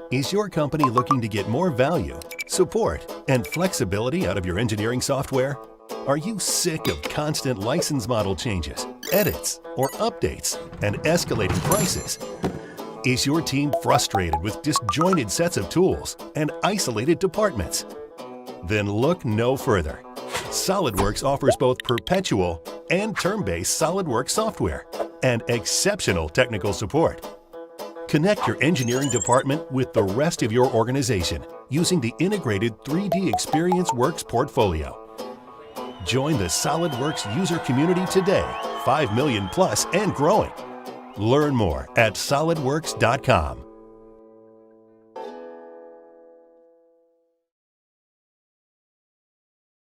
Is your company looking to get more value, support, and flexibility out of your engineering software? Are you sick of constant license model changes, edits, or updates, and escalating prices? Is your team frustrated with disjointed sets of tools and isolated departments? Then look no further. SolidWorks offers both perpetual and term-based SolidWorks software and exceptional technical support. Connect your engineering department with the rest of your organization using the integrated 3D Experience Works portfolio. Join the SolidWorks user community today, 5 million plus and growing. Learn more at solidworks.com.